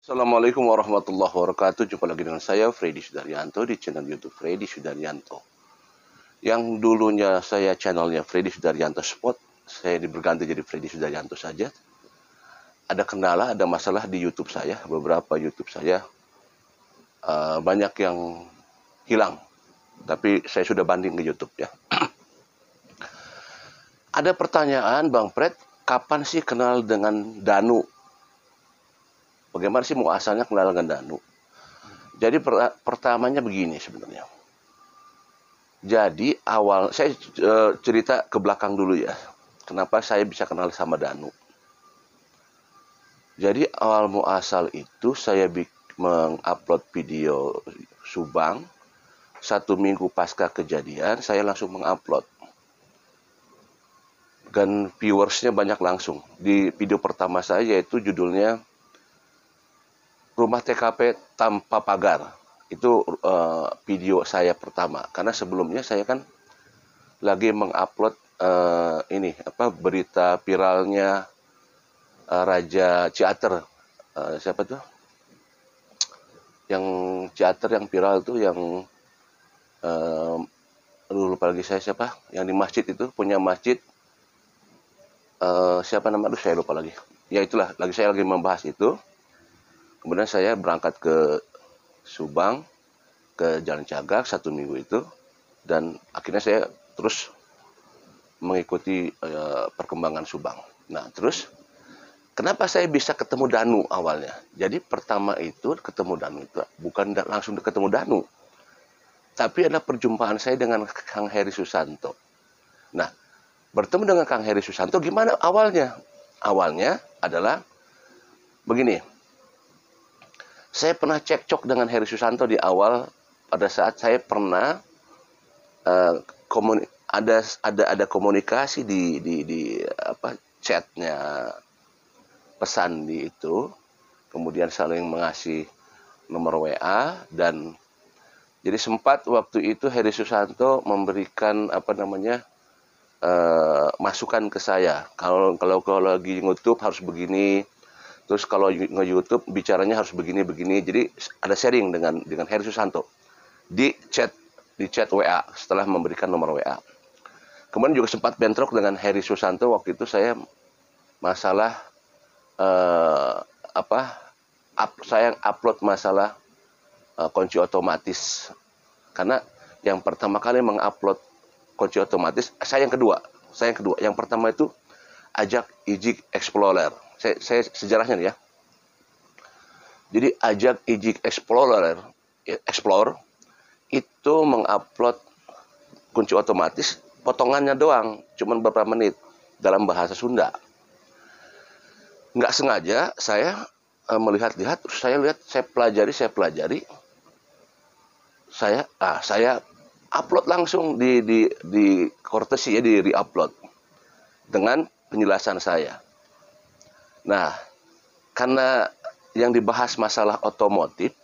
Assalamualaikum warahmatullahi wabarakatuh. Jumpa lagi dengan saya, Freddy Sudaryanto, di channel YouTube Freddy Sudaryanto. Yang dulunya saya channelnya Freddy Sudaryanto Spot, saya berganti jadi Freddy Sudaryanto saja. Ada kendala, ada masalah di YouTube saya. Beberapa YouTube saya banyak yang hilang. Tapi saya sudah banding ke YouTube ya. Ada pertanyaan, Bang Fred, kapan sih kenal dengan Danu? Bagaimana sih muasalnya kenal dengan Danu? Jadi pertamanya begini sebenarnya. Jadi awal saya cerita ke belakang dulu ya. Kenapa saya bisa kenal sama Danu? Jadi awal muasal itu saya mengupload video Subang 1 minggu pasca kejadian, saya langsung mengupload. Dan viewersnya banyak langsung. Di video pertama saya yaitu judulnya Rumah TKP Tanpa Pagar. Itu video saya pertama. Karena sebelumnya saya kan lagi mengupload berita viralnya Raja Ciater. Siapa tuh? Yang Ciater yang viral tuh yang lupa lagi saya siapa? Yang di masjid itu punya masjid siapa nama? Saya lupa lagi. Ya itulah, saya lagi membahas itu. Kemudian saya berangkat ke Subang, ke Jalan Cagak 1 minggu itu, dan akhirnya saya terus mengikuti perkembangan Subang. Nah, terus kenapa saya bisa ketemu Danu awalnya? Jadi pertama itu ketemu Danu itu bukan langsung ketemu Danu, tapi ada perjumpaan saya dengan Kang Heri Susanto. Nah, bertemu dengan Kang Heri Susanto gimana awalnya? Awalnya adalah begini. Saya pernah cekcok dengan Heri Susanto di awal pada saat saya pernah ada komunikasi di chatnya, pesan di itu, kemudian saling mengasih nomor WA, dan jadi sempat waktu itu Heri Susanto memberikan masukan ke saya. Kalau lagi YouTube harus begini, terus kalau nge-YouTube bicaranya harus begini-begini. Jadi ada sharing dengan Heri Susanto di chat WA setelah memberikan nomor WA. Kemudian juga sempat bentrok dengan Heri Susanto waktu itu saya masalah saya upload masalah kunci otomatis. Karena yang pertama kali mengupload kunci otomatis, saya yang kedua. Yang pertama itu Ajak Ijik Explorer. Saya sejarahnya nih ya. Jadi Ajak Ijik Explore itu mengupload kunci otomatis, potongannya doang, cuman beberapa menit dalam bahasa Sunda. Nggak sengaja saya melihat-lihat, terus saya pelajari, saya upload langsung di Cortesi ya, di re-upload dengan penjelasan saya. Nah, karena yang dibahas masalah otomotif,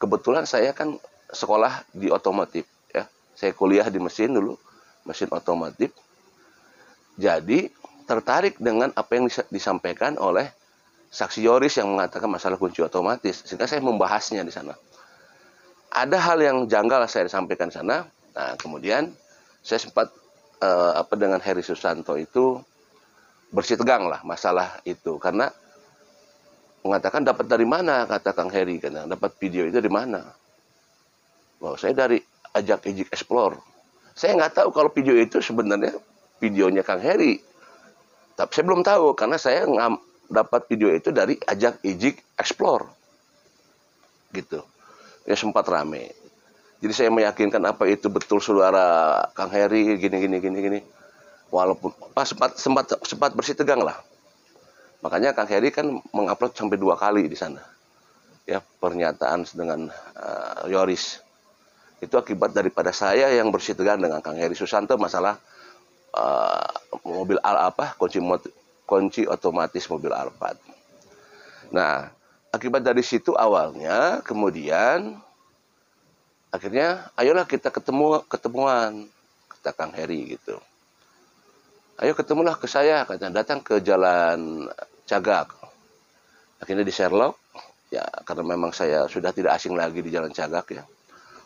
kebetulan saya kan sekolah di otomotif ya. Saya kuliah di mesin dulu, mesin otomotif. Jadi tertarik dengan apa yang disampaikan oleh saksi Yoris yang mengatakan masalah kunci otomatis, sehingga saya membahasnya di sana. Ada hal yang janggal saya sampaikan di sana. Nah, kemudian saya sempat dengan Heri Susanto itu bersih tegang lah masalah itu, karena mengatakan dapat dari mana, kata Kang Heri, karena dapat video itu di mana? Wow, saya dari Ajak Ijik Explore. Saya nggak tahu kalau video itu sebenarnya videonya Kang Heri. Tapi saya belum tahu karena saya dapat video itu dari Ajak Ijik Explore. Gitu. Ya sempat rame. Jadi saya meyakinkan apa itu betul saudara Kang Heri gini. Walaupun sempat bersih tegang lah. Makanya Kang Heri kan mengupload sampai 2 kali di sana. Ya, pernyataan dengan Yoris. Itu akibat daripada saya yang bersih tegang dengan Kang Heri Susanto masalah mobil kunci otomatis mobil Alphard. Nah, akibat dari situ awalnya, kemudian akhirnya ayolah kita ketemuan, kata Kang Heri gitu. Ayo ketemulah ke saya, katanya, datang ke Jalan Cagak. Akhirnya di Sherlock, Ya, karena memang saya sudah tidak asing lagi di Jalan Cagak ya.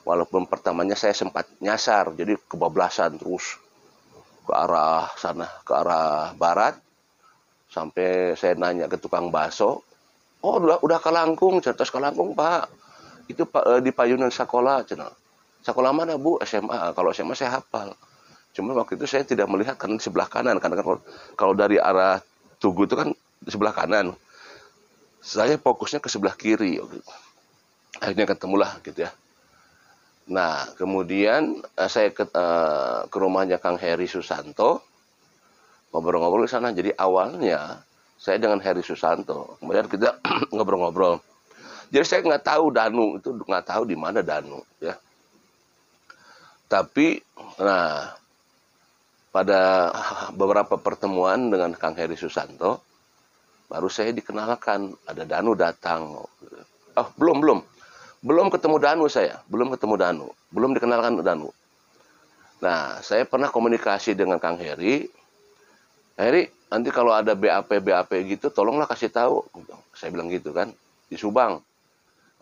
Walaupun pertamanya saya sempat nyasar, jadi kebablasan terus ke arah sana, ke arah barat, sampai saya nanya ke tukang bakso, oh udah Kalangkung, cerita Kalangkung Pak, itu Pak di payunan sekolah, cina. Sekolah mana Bu? SMA. Kalau SMA saya hafal. Cuma waktu itu saya tidak melihat karena di sebelah kanan, karena kan kalau dari arah Tugu itu kan di sebelah kanan. Saya fokusnya ke sebelah kiri. Akhirnya ketemulah gitu ya. Nah, kemudian saya ke rumahnya Kang Heri Susanto, ngobrol-ngobrol di sana. Jadi awalnya saya dengan Heri Susanto, kemudian kita ngobrol-ngobrol. Jadi saya nggak tahu Danu itu, nggak tahu di mana Danu ya. Tapi, nah pada beberapa pertemuan dengan Kang Heri Susanto, baru saya dikenalkan ada Danu datang. Oh belum ketemu Danu saya, belum ketemu Danu, belum dikenalkan Danu. Nah, saya pernah komunikasi dengan Kang Heri. Heri, nanti kalau ada BAP gitu, tolonglah kasih tahu. Saya bilang gitu kan, di Subang.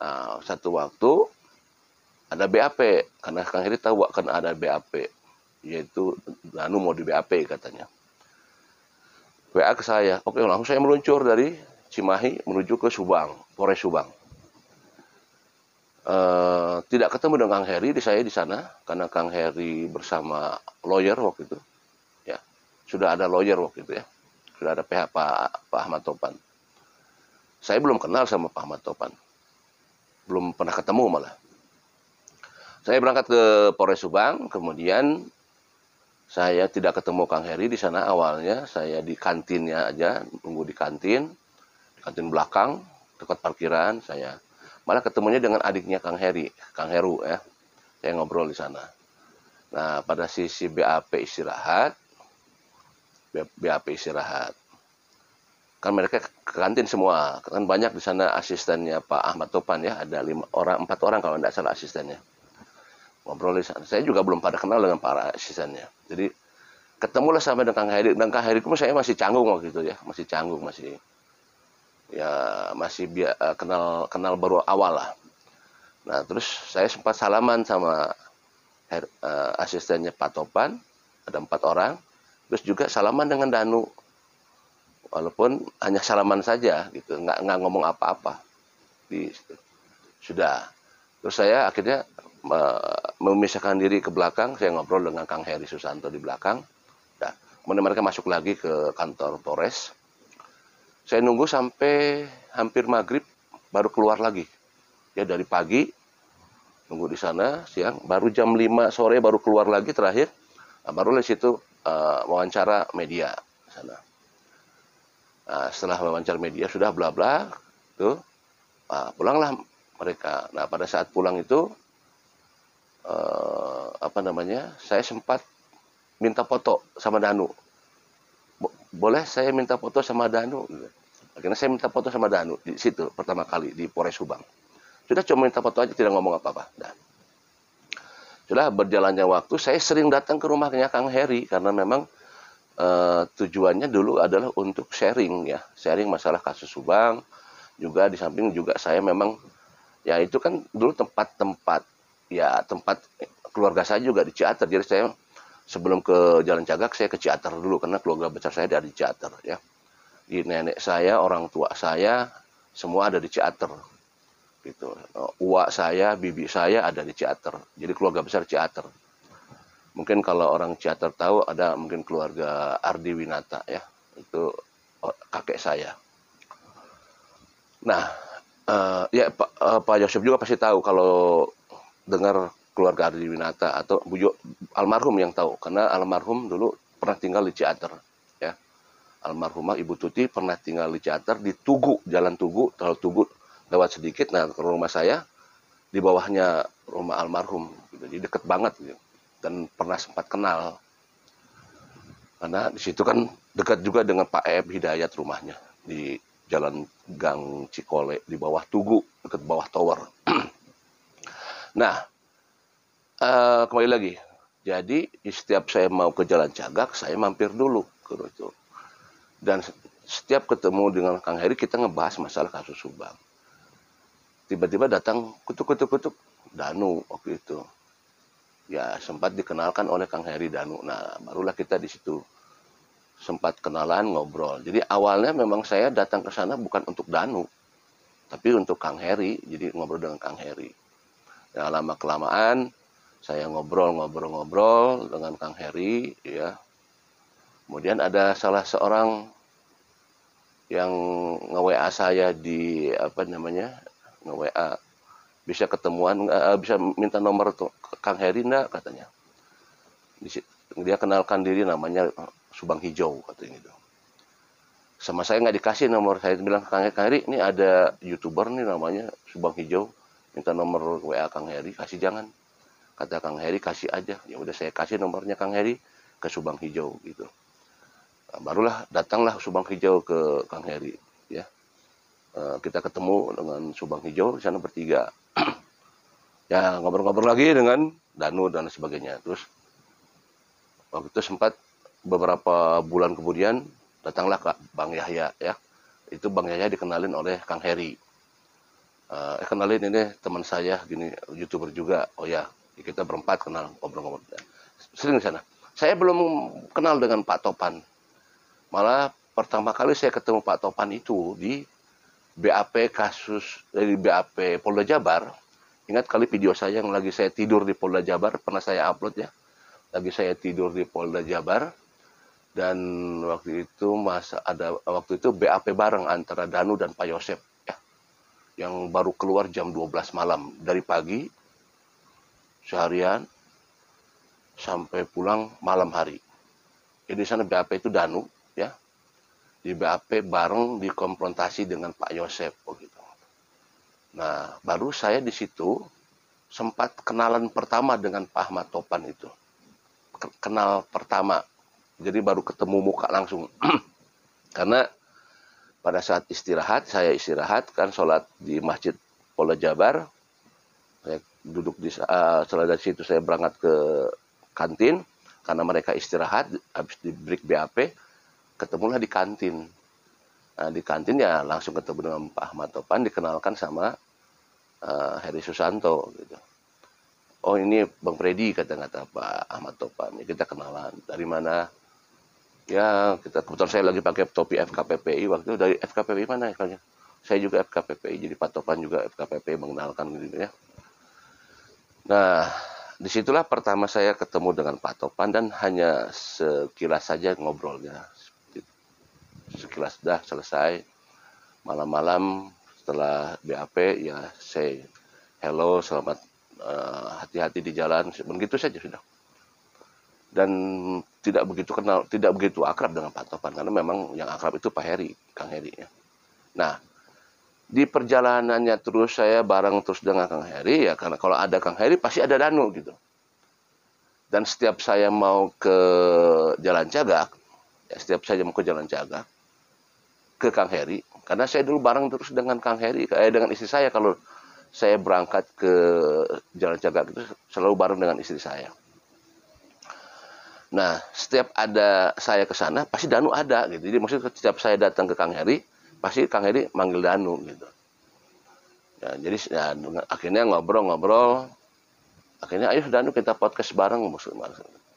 Nah, satu waktu ada BAP, karena Kang Heri tahu akan ada BAP, yaitu Danu mau di BAP katanya. WA ke saya, oke langsung saya meluncur dari Cimahi menuju ke Subang, Polres Subang. Tidak ketemu dengan Kang Heri saya di sana karena Kang Heri bersama lawyer waktu itu ya, sudah ada lawyer waktu itu ya, sudah ada PH Pak Ahmad Topan. Saya belum kenal sama Pak Ahmad Topan, belum pernah ketemu malah. Saya berangkat ke Polres Subang, kemudian saya tidak ketemu Kang Heri di sana awalnya. Saya di kantinnya aja, nunggu di kantin belakang dekat parkiran. Saya malah ketemunya dengan adiknya Kang Heri, Kang Heru ya. Saya ngobrol di sana. Nah, pada sisi BAP istirahat, kan mereka ke kantin semua. Kan banyak di sana asistennya Pak Ahmad Topan ya, ada 4 orang kalau tidak salah asistennya. Ngobrol di sana. Saya juga belum pada kenal dengan para asistennya. Jadi ketemulah sama dengan Kang Heri. Dan Kang Heri itu saya masih canggung waktu itu ya, masih canggung, masih kenal baru awal lah. Nah, terus saya sempat salaman sama asistennya Pak Topan, ada 4 orang. Terus juga salaman dengan Danu, walaupun hanya salaman saja gitu, nggak ngomong apa-apa. Sudah. Terus saya akhirnya memisahkan diri ke belakang, saya ngobrol dengan Kang Heri Susanto di belakang. Nah, kemudian mereka masuk lagi ke kantor Polres. Saya nunggu sampai hampir maghrib, baru keluar lagi. Ya dari pagi, nunggu di sana, siang, baru jam 5 sore baru keluar lagi terakhir. Nah, baru dari situ wawancara media sana. Nah, setelah wawancara media sudah bla bla, tuh pulanglah mereka. Nah, pada saat pulang itu saya sempat minta foto sama Danu. Boleh saya minta foto sama Danu? Akhirnya saya minta foto sama Danu di situ pertama kali di Polres Subang. Sudah cuma minta foto aja, tidak ngomong apa-apa. Nah, sudah berjalannya waktu, saya sering datang ke rumahnya Kang Heri karena memang tujuannya dulu adalah untuk sharing ya, sharing masalah kasus Subang. Juga di samping juga saya memang ya itu kan dulu tempat keluarga saya juga di Ciater. Jadi saya sebelum ke Jalan Cagak saya ke Ciater dulu karena keluarga besar saya ada di Ciater ya. Di nenek saya, orang tua saya semua ada di Ciater. Gitu. Uak saya, bibi saya ada di Ciater. Jadi keluarga besar Ciater. Mungkin kalau orang Ciater tahu ada mungkin keluarga Ardi Winata ya. Itu kakek saya. Nah, Pak Yosef juga pasti tahu kalau dengar keluarga Ardi Winata atau almarhum yang tahu karena almarhum dulu pernah tinggal di Ciater ya. Almarhumah Ibu Tuti pernah tinggal di Ciater di Tugu, Jalan Tugu, kalau Tugu lewat sedikit. Nah, ke rumah saya di bawahnya rumah almarhum gitu. Jadi deket banget gitu. Dan pernah sempat kenal. Karena di situ kan dekat juga dengan Pak Eb Hidayat rumahnya di Jalan Gang Cikole di bawah Tugu, dekat bawah tower. Nah, kembali lagi. Jadi setiap saya mau ke Jalan Cagak, saya mampir dulu ke itu. Dan setiap ketemu dengan Kang Heri kita ngebahas masalah kasus Subang. tiba-tiba datang kutuk Danu waktu itu. Ya sempat dikenalkan oleh Kang Heri Danu. Nah barulah kita di situ sempat kenalan ngobrol. Jadi awalnya memang saya datang ke sana bukan untuk Danu, tapi untuk Kang Heri. Jadi ngobrol dengan Kang Heri. Ya lama kelamaan saya ngobrol dengan Kang Heri, ya. Kemudian ada salah seorang yang nge-WA saya di apa namanya, nge-WA, bisa ketemuan, bisa minta nomor tuh Kang Heri enggak, katanya. Dia kenalkan diri namanya Subang Hijau, katanya gitu. Sama saya nggak dikasih nomor, saya bilang Kang Heri ini ada YouTuber nih namanya Subang Hijau, minta nomor WA Kang Heri, kasih jangan. Kata Kang Heri kasih aja. Ya udah saya kasih nomornya Kang Heri ke Subang Hijau gitu. Nah, barulah datanglah Subang Hijau ke Kang Heri, ya. Kita ketemu dengan Subang Hijau di sana bertiga. Ya ngobrol-ngobrol lagi dengan Danu dan sebagainya. Terus waktu itu sempat beberapa bulan kemudian datanglah Kak Bang Yahya, ya. Itu Bang Yahya dikenalin oleh Kang Heri. Kenalin ini teman saya gini, YouTuber juga. Oh ya, kita berempat kenal, ngobrol-ngobrol. Sering di sana. Saya belum kenal dengan Pak Topan. Malah pertama kali saya ketemu Pak Topan itu di BAP kasus dari BAP Polda Jabar. Ingat kali video saya yang lagi saya tidur di Polda Jabar, pernah saya upload ya. Lagi saya tidur di Polda Jabar dan waktu itu waktu itu BAP bareng antara Danu dan Pak Yosep, ya. Yang baru keluar jam 12 malam dari pagi seharian sampai pulang malam hari. Jadi di sana BAP itu Danu, ya. Di BAP bareng dikonfrontasi dengan Pak Yosep begitu. Nah, baru saya di situ sempat kenalan pertama dengan Pak Ahmad Topan itu. Kenal pertama. Jadi baru ketemu muka langsung. Karena pada saat saya istirahat kan sholat di Masjid Polda Jabar. Saya duduk setelah dari situ saya berangkat ke kantin karena mereka istirahat habis di break BAP. Ketemulah di kantin. Nah, di kantin ya langsung ketemu dengan Pak Ahmad Topan, dikenalkan sama Heri Susanto gitu. Oh ini Bang Freddy, kata Pak Ahmad Topan. Ya, kita kenalan. Dari mana? Ya kita kebetulan saya lagi pakai topi FKPPI waktu itu. Dari FKPPI mana ya? Saya juga FKPPI, jadi Pak Topan juga FKPPI mengenalkan gitu ya. Nah, disitulah pertama saya ketemu dengan Pak Topan dan hanya sekilas saja ngobrolnya. Sekilas dah selesai. Malam-malam setelah BAP ya saya hello, selamat, hati-hati di jalan, begitu saja sudah. Dan tidak begitu akrab dengan Pak Topan karena memang yang akrab itu Pak Heri, Kang Heri ya. Nah, di perjalanannya terus saya bareng terus dengan Kang Heri ya, karena kalau ada Kang Heri pasti ada Danu gitu. Dan setiap saya mau ke Jalan Cagak, ya, ke Kang Heri, karena saya dulu bareng terus dengan Kang Heri, dengan istri saya. Kalau saya berangkat ke Jalan Cagak itu selalu bareng dengan istri saya. Nah, setiap ada saya ke sana pasti Danu ada gitu. Jadi maksudnya setiap saya datang ke Kang Heri, pasti Kang Heri manggil Danu gitu. Ya, jadi ya, akhirnya ngobrol. Akhirnya ayo Danu kita podcast bareng.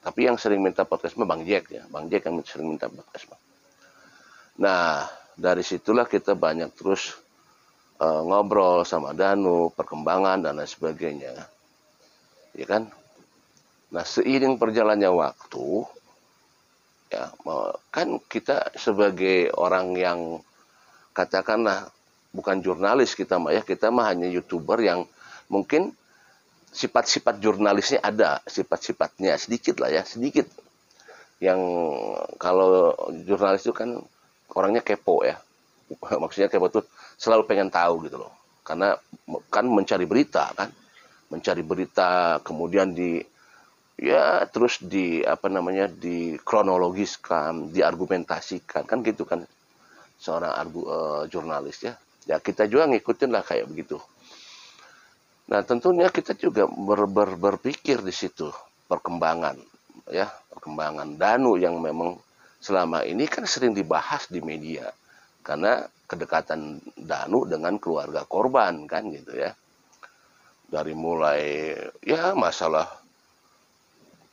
Tapi yang sering minta podcast mah Bang Jack ya. Bang Jack yang sering minta podcast. Nah, dari situlah kita banyak terus ngobrol sama Danu, perkembangan dan lain sebagainya. Ya kan? Nah, seiring perjalannya waktu, ya kan kita sebagai orang yang katakanlah bukan jurnalis kita mah ya, kita mah hanya YouTuber yang mungkin sifat-sifat jurnalisnya ada, sifat-sifatnya sedikit lah ya, sedikit. Yang kalau jurnalis itu kan orangnya kepo ya. Maksudnya kepo tuh selalu pengen tahu gitu loh. Karena kan mencari berita kan. Mencari berita kemudian terus dikronologiskan, diargumentasikan kan gitu kan seorang jurnalis ya. Ya kita juga ngikutin lah kayak begitu. Nah, tentunya kita juga berpikir di situ perkembangan Danu yang memang selama ini kan sering dibahas di media karena kedekatan Danu dengan keluarga korban kan gitu ya. Dari mulai ya masalah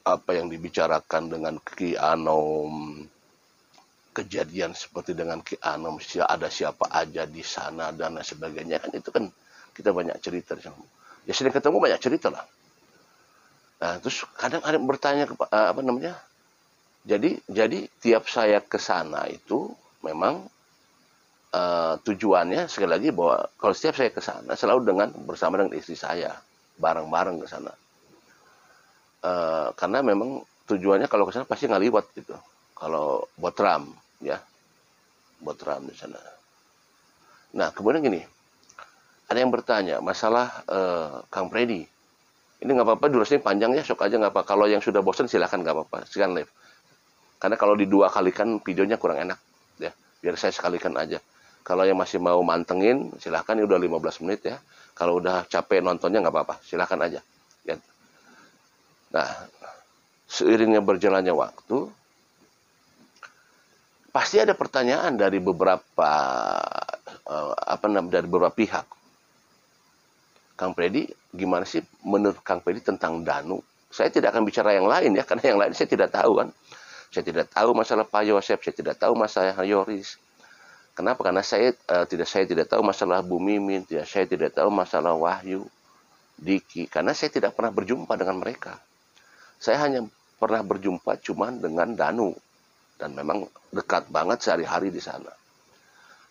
apa yang dibicarakan dengan Ki Anom, kejadian seperti dengan Ki Anom, ada siapa aja di sana dan lain sebagainya kan, itu kan kita banyak cerita. Ya sering ketemu banyak cerita lah. Nah, terus kadang ada yang bertanya apa namanya? Jadi tiap saya ke sana itu memang tujuannya sekali lagi bahwa kalau setiap saya ke sana selalu bersama dengan istri saya, bareng-bareng ke sana. Karena memang tujuannya kalau ke sana pasti ngaliwat gitu. Kalau buat ram ya. Buat ram di sana. Nah, kemudian gini. Ada yang bertanya masalah Kang Freddy. Ini nggak apa-apa, durasinya panjang ya, sok aja nggak apa. Kalau yang sudah bosan silahkan nggak apa-apa, silakan live. Karena kalau di dua kalikan videonya kurang enak, ya. Biar saya sekalikan aja. Kalau yang masih mau mantengin, silahkan, ini udah 15 menit ya. Kalau udah capek nontonnya nggak apa-apa, silahkan aja. Ya. Nah, seiringnya berjalannya waktu, pasti ada pertanyaan dari beberapa dari beberapa pihak. Kang Freddy, gimana sih menurut Kang Freddy tentang Danu? Saya tidak akan bicara yang lain ya, karena yang lain saya tidak tahu kan. Saya tidak tahu masalah Pak Yosep, saya tidak tahu masalah Yoris. Kenapa? Karena saya tidak tahu masalah Bu Mimin, saya tidak tahu masalah Wahyu, Diki, karena saya tidak pernah berjumpa dengan mereka. Saya hanya pernah berjumpa cuman dengan Danu, dan memang dekat banget sehari-hari di sana.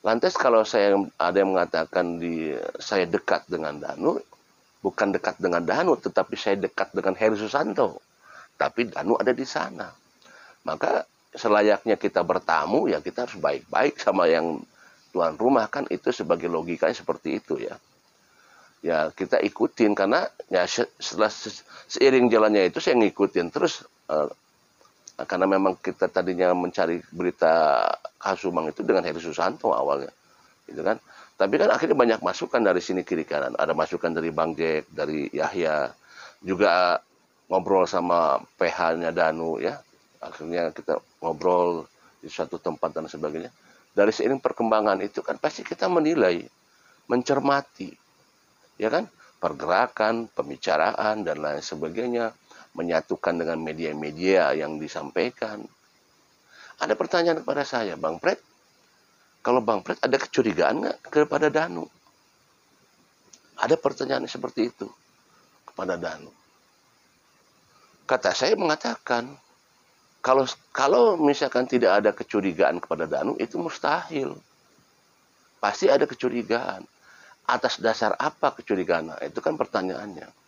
Lantas kalau ada yang mengatakan saya dekat dengan Danu, bukan dekat dengan Danu, tetapi saya dekat dengan Heri Susanto. Tapi Danu ada di sana. Maka selayaknya kita bertamu, ya kita harus baik-baik sama yang tuan rumah kan, itu sebagai logikanya seperti itu ya. Ya kita ikutin, karena ya setelah seiring jalannya itu saya ngikutin terus. Karena memang kita tadinya mencari berita Kasumang itu dengan Heri Susanto awalnya, gitu kan. Tapi kan akhirnya banyak masukan dari sini kiri kanan. Ada masukan dari Bang Jack, dari Yahya, juga ngobrol sama PH-nya Danu ya. Akhirnya kita ngobrol di suatu tempat dan sebagainya. Dari seiring perkembangan itu kan pasti kita menilai, mencermati, ya kan, pergerakan, pembicaraan dan lain sebagainya. Menyatukan dengan media-media yang disampaikan. Ada pertanyaan kepada saya, Bang Fred, kalau Bang Fred ada kecurigaan nggak kepada Danu? Ada pertanyaan seperti itu kepada Danu. Kata saya mengatakan, kalau misalkan tidak ada kecurigaan kepada Danu, itu mustahil. Pasti ada kecurigaan. Atas dasar apa kecurigaan? Nah, itu kan pertanyaannya.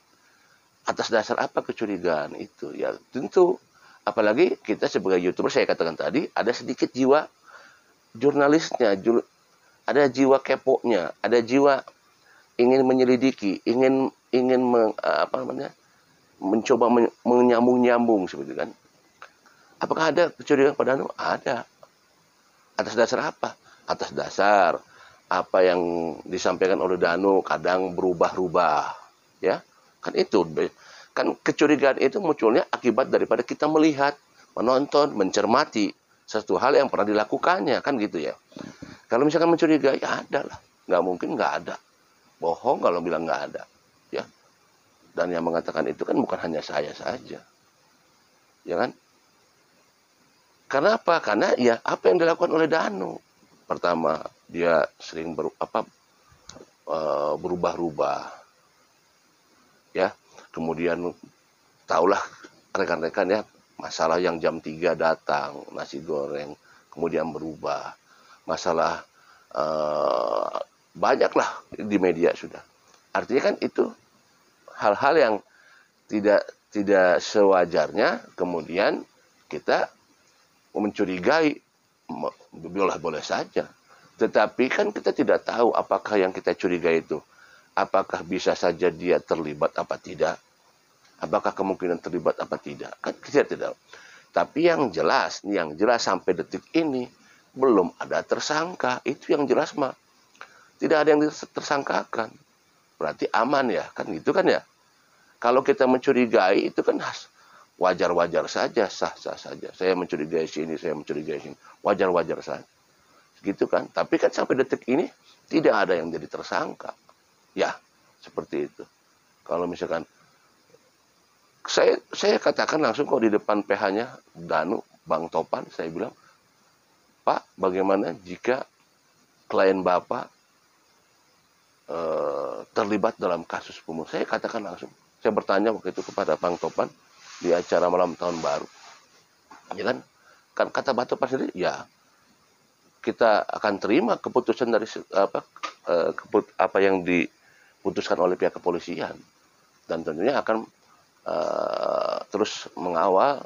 Atas dasar apa kecurigaan itu? Ya tentu, apalagi kita sebagai YouTuber, saya katakan tadi, ada sedikit jiwa jurnalisnya, ada jiwa keponya, ada jiwa ingin menyelidiki, ingin mencoba menyambung-nyambung seperti kan. Apakah ada kecurigaan pada Danu? Ada. Atas dasar apa? Atas dasar apa yang disampaikan oleh Danu kadang berubah-ubah, ya. Kan itu, kan kecurigaan itu munculnya akibat daripada kita melihat, menonton, mencermati sesuatu hal yang pernah dilakukannya, kan gitu ya. Kalau misalkan mencurigai, ya ada lah. Nggak mungkin nggak ada. Bohong kalau bilang nggak ada, ya. Dan yang mengatakan itu kan bukan hanya saya saja, ya kan. Kenapa? Karena ya apa yang dilakukan oleh Danu. Pertama, dia sering berubah-ubah. Ya, kemudian tahulah rekan-rekan ya, masalah yang jam 3 datang, nasi goreng, kemudian berubah. Masalah banyaklah di media sudah. Artinya kan itu hal-hal yang tidak sewajarnya, kemudian kita mencurigai, boleh saja. Tetapi kan kita tidak tahu apakah yang kita curigai itu, apakah bisa saja dia terlibat apa tidak? Apakah kemungkinan terlibat apa tidak? Kan kita tidak. Tapi yang jelas sampai detik ini belum ada tersangka. Itu yang jelas mah. Tidak ada yang tersangkakan. Berarti aman ya, kan gitu kan ya. Kalau kita mencurigai itu kan wajar-wajar saja, sah-sah saja. Saya mencurigai sini, saya mencurigai sini. Wajar-wajar saja. gitu kan. Tapi kan sampai detik ini tidak ada yang jadi tersangka. Ya, seperti itu. Kalau misalkan saya katakan langsung kok di depan PH-nya Danu, Bang Topan, saya bilang, Pak, bagaimana jika klien Bapak terlibat dalam kasus pembunuhan? Saya katakan langsung. Saya bertanya waktu itu kepada Bang Topan di acara malam tahun baru. Ya kan kata Bang Topan sendiri, ya kita akan terima keputusan dari apa yang diputuskan oleh pihak kepolisian, dan tentunya akan terus mengawal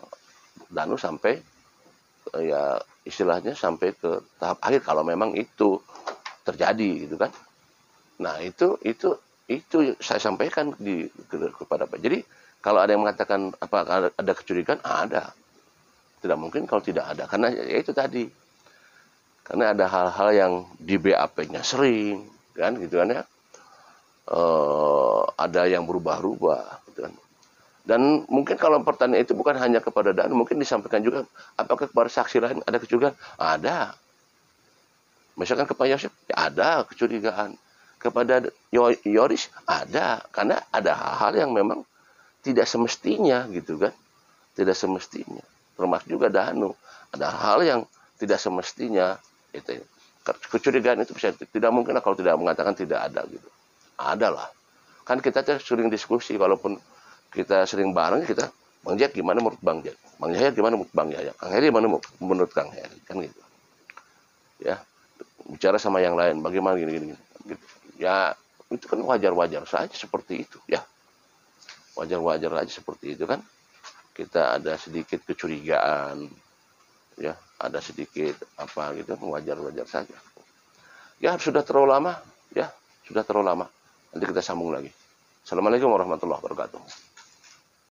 Danu sampai ya istilahnya sampai ke tahap akhir kalau memang itu terjadi gitu kan. Nah itu saya sampaikan kepada Pak. Jadi kalau ada yang mengatakan apa ada kecurigaan, ada. Tidak mungkin kalau tidak ada, karena ya itu tadi, karena ada hal-hal yang di BAP-nya sering kan gitu kan ya, ada yang berubah-ubah gitu kan. Dan mungkin kalau pertanyaan itu bukan hanya kepada Dan, mungkin disampaikan juga apakah kepada saksi lain ada kecurigaan? Ada. Misalkan ke Pak Yosef, ya ada kecurigaan. Kepada Yoris ada, karena ada hal-hal yang memang tidak semestinya gitu kan. Tidak semestinya. Termasuk juga Danu. Ada hal yang tidak semestinya. Itu. Kecurigaan itu bisa, tidak mungkin kalau tidak mengatakan tidak ada gitu. Ada lah. Kan kita sering diskusi, walaupun kita sering bareng, kita, Bang Jack gimana menurut Bang Jack? Bang Yahya gimana menurut Bang Yahya? Kang Heri gimana menurut Kang Heri? Kan gitu. Ya, bicara sama yang lain, bagaimana gini. Gitu. Ya, itu kan wajar-wajar saja seperti itu. Ya, wajar-wajar aja seperti itu kan. Kita ada sedikit kecurigaan, ya, ada sedikit apa gitu, wajar-wajar saja. Ya, sudah terlalu lama, ya, sudah terlalu lama. Nanti kita sambung lagi. Assalamualaikum warahmatullahi wabarakatuh.